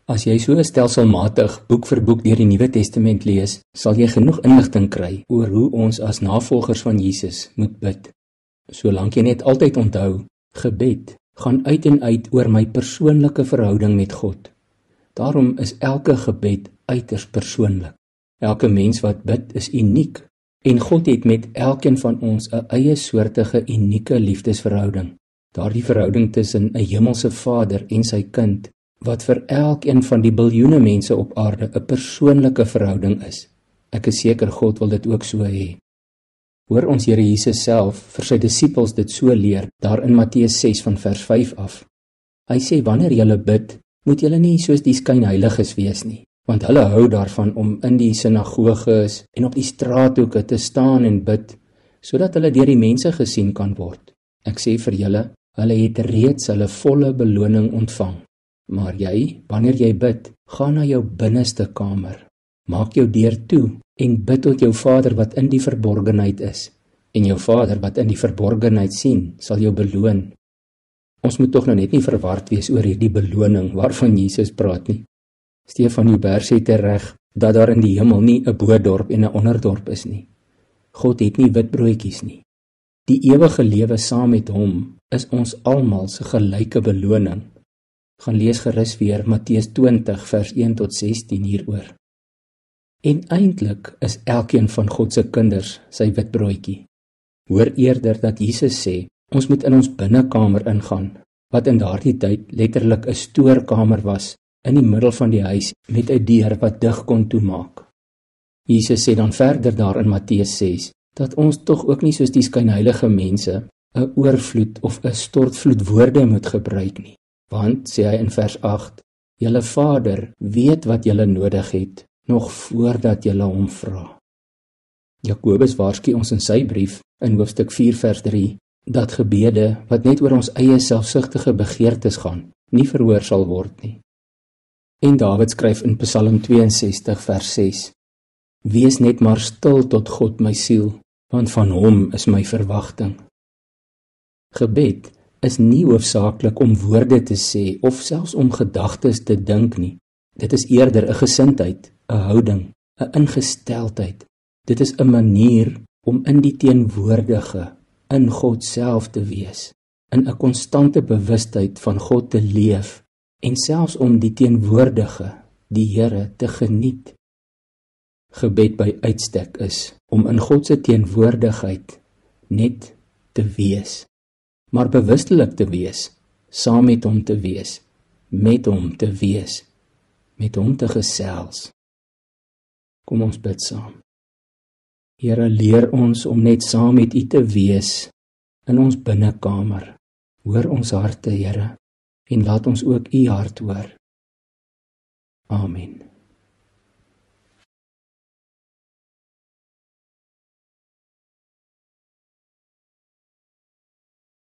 As jy so stelselmatig boek vir boek deur die Nuwe Testament lees, sal jy genoeg inligting kry oor hoe ons as navolgers van Jesus moet bid. Solank jy net altyd onthou, gebed gaan uit en uit oor my persoonlike verhouding met God. Daarom is elke gebed uiters persoonlik. Elke mens wat bid is uniek en God het met elkeen van ons 'n eie soortige unieke liefdesverhouding. Daardie verhouding tussen 'n hemelse Vader en sy kind, wat vir elkeen van die biljoene mense op aarde 'n persoonlike verhouding is. Ek is seker God wil dit ook so hê. Hoor ons Here Jesus self vir sy disippels dit so leer, daar in Matteus 6 van vers 5 af. Hy sê, wanneer julle bid, moet julle nie soos die skynheiliges wees nie, want hulle hou daarvan om in die sinagoges en op die straathoeke te staan en bid, sodat hulle deur die mense gesien kan word. Ek sê vir julle, hulle het reeds hulle volle beloning ontvang. Maar jy, wanneer jy bid, ga na jou binneste kamer, maak jou deur toe en bid tot jou Vader wat in die verborgenheid is. En jou Vader wat in die verborgenheid sien, sal jou beloon. Ons moet tog nou net nie verward wees oor hierdie beloning waarvan Jesus praat nie. Stefan Joubert sê tereg dat daar in die hemel nie 'n bo-dorp en 'n onderdorp is nie. God het nie witbroodjies nie. Die ewige lewe saam met hom is ons almal se gelyke beloning. Gaan lees gerus weer Matteus 20 vers 1 tot 16 hieroor. En eintlik is elkeen van God se kinders sy witbroodjie. Hoor eerder dat Jesus sê, ons moet in ons binnekamer ingaan, wat in daardie tyd letterlik 'n stoorkamer was, in die middel van die huis, met 'n deur wat dig kon toemaak. Jesus sê dan verder daar in Matteus 6, dat ons tog ook nie soos die skynheilige mense 'n oorvloed of 'n stortvloed woorde moet gebruik nie. Want, sê hy in vers 8, julle Vader weet wat julle nodig het, nog voordat julle hom vra. Jakobus waarsku ons in sy brief, in hoofstuk 4 vers 3, dat gebede, wat net oor ons eie selfsugtige begeertes gaan, nie verhoor sal word nie. En Dawid skryf in Psalm 62 vers 6, wees net maar stil tot God my siel, want van hom is my verwagting. Gebed is nie hoofsaaklik om woorde te sê of selfs om gedagtes te dink nie. Dit is eerder 'n gesindheid, 'n houding, 'n ingesteldheid. Dit is 'n manier om in die teenwoordige, in God self te wees, in 'n konstante bewustheid van God te leef en selfs om die teenwoordige, die Here, te geniet. Gebed by uitstek is om in God se teenwoordigheid net te wees, maar bewustelik te wees, saam met hom te wees, met hom te wees, met hom te gesels. Kom ons bid saam. Here, leer ons om net saam met U te wees in ons binnekamer. Hoor ons harte, Here, en laat ons ook U hart hoor. Amen.